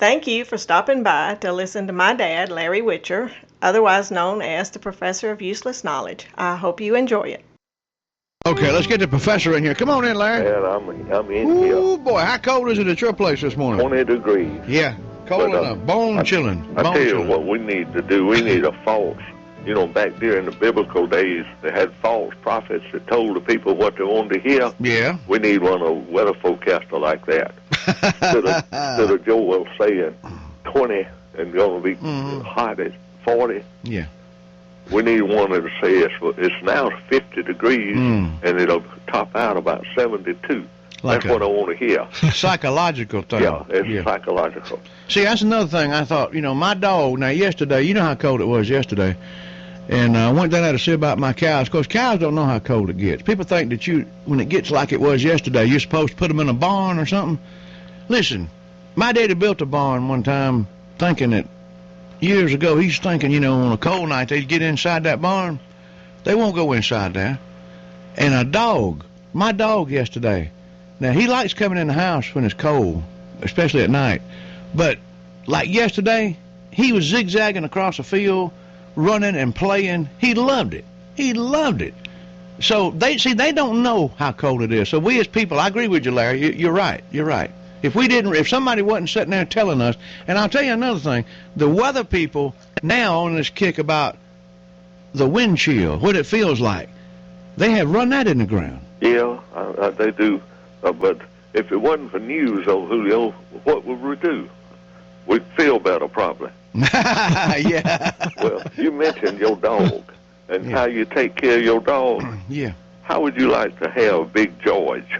Thank you for stopping by to listen to my dad, Larry Witcher, otherwise known as the Professor of Useless Knowledge. I hope you enjoy it. Okay, let's get the professor in here. Come on in, Larry. And I'm in here. Ooh, boy, how cold is it at your place this morning? 20 degrees. Yeah, cold enough. Bone chilling. I tell you what we need to do. We need a false. You know, back there in the biblical days, they had false prophets that told the people what they wanted to hear. Yeah. We need one, a weather forecaster like that. Instead of Joel saying 20 and going to be hot at 40. Yeah. We need one that says it's now 50 degrees and it'll top out about 72. That's what I want to hear. Psychological thing. Yeah, it's psychological. See, that's another thing I thought, you know, my dog, now yesterday, you know how cold it was yesterday, and I went down there to see about my cows. Of course, cows don't know how cold it gets. People think that when it gets like it was yesterday, you're supposed to put them in a barn or something. Listen, my daddy built a barn one time thinking that years ago, he's thinking, you know, on a cold night, they'd get inside that barn. They won't go inside there. And my dog yesterday, now he likes coming in the house when it's cold, especially at night. But like yesterday, he was zigzagging across the field, running and playing. He loved it. He loved it. So they don't know how cold it is. So we as people, I agree with you, Larry. You're right. You're right. If somebody wasn't sitting there telling us, and I'll tell you another thing, the weather people now on this kick about the wind chill, what it feels like, they have run that in the ground. Yeah, they do. But if it wasn't for news, Julio, what would we do? We'd feel better, probably. Yeah. Well, you mentioned your dog and how you take care of your dog. Yeah. How would you like to have Big George?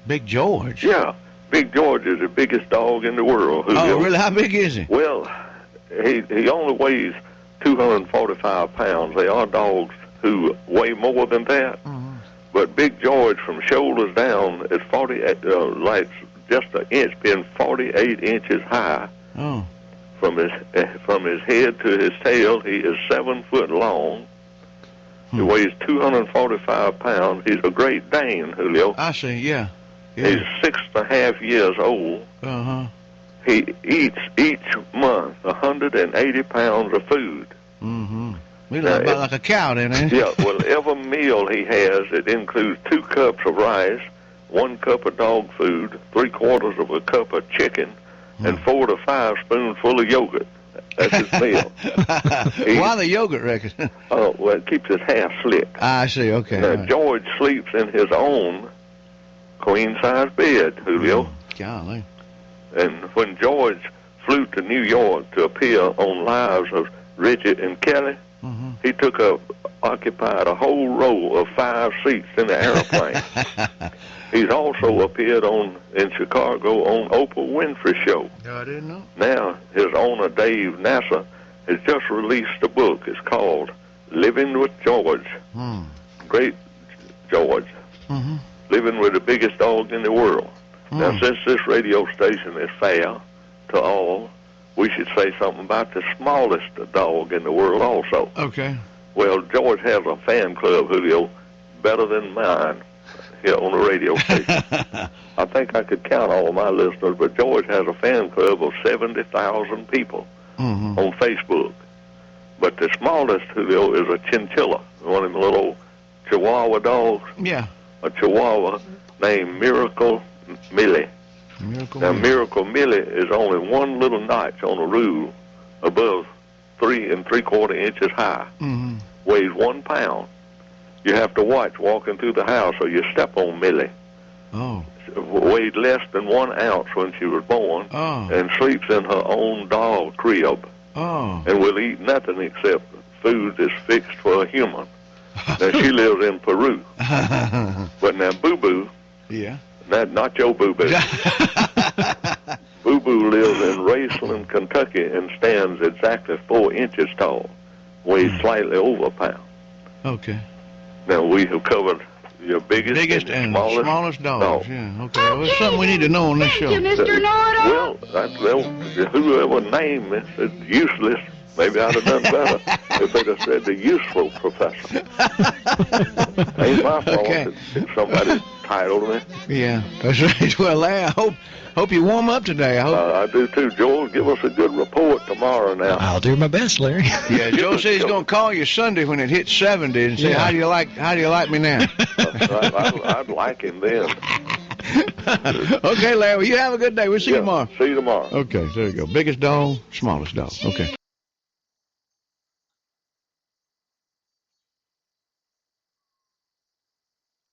Big George? Yeah. Big George is the biggest dog in the world. Oh, really? How big is he? Well, he only weighs 245 pounds. There are dogs who weigh more than that. Mm-hmm. But Big George, from shoulders down, is 48, like just an inch, being 48 inches high. Oh. From his head to his tail, he is 7 foot long. He weighs 245 pounds. He's a Great Dane, Julio. I see, yeah. He's 6.5 years old. Uh-huh. He eats each month 180 pounds of food. Mm-hmm. We look about like a cow then, ain't he? Yeah, well, every meal he has, it includes 2 cups of rice, 1 cup of dog food, 3/4 of a cup of chicken, and 4 to 5 spoonfuls of yogurt. That's his meal. Why the yogurt, reckon? Oh, well, it keeps his hair slick. I see, okay. Now, right. George sleeps in his own queen-size bed, Julio. Golly. And when George flew to New York to appear on Lives of Richard and Kelly, he occupied a whole row of 5 seats in the airplane. He's also appeared in Chicago on Oprah Winfrey Show. I didn't know. Now, his owner, Dave Nasser, has just released a book. It's called Living with George. Great George. Living with the biggest dog in the world. Now, since this radio station is fair to all, we should say something about the smallest dog in the world also. Okay. Well, George has a fan club, Julio, better than mine here on the radio station. I think I could count all of my listeners, but George has a fan club of 70,000 people on Facebook. But the smallest, Julio, is a chinchilla, one of them little Chihuahua dogs. Yeah. A Chihuahua named Miracle Millie. Miracle Millie is only 1 little notch on a roof above 3 3/4 inches high. Weighs 1 pound. You have to watch walking through the house or you step on Millie. Oh. She weighed less than 1 ounce when she was born and sleeps in her own dog crib. And will eat nothing except food that's fixed for a human. Now, she lives in Peru. But now, Boo-Boo, not your Boo-Boo. Boo-Boo lives in Raceland, Kentucky, and stands exactly 4 inches tall, weighs slightly over a pound. Okay. Now, we have covered your biggest and smallest dogs. Yeah, okay. Well, it's something we need to know on this show. Thank you, Mr. Know-it-all. Well, whoever named it, it's useless Maybe I'd have done better if they'd have said the useful professor. Ain't my fault Okay. if somebody titled me. Yeah, that's right. Well, Larry, I hope you warm up today. I hope. I do too, Joel. Give us a good report tomorrow now. I'll do my best, Larry. Yeah, Joe said he's going to call you Sunday when it hits 70 and say, Yeah. how do you like me now? I'd like him then. Okay, Larry, well, you have a good day. We'll see you tomorrow. See you tomorrow. Okay, there you go. Biggest dog, smallest dog. Okay.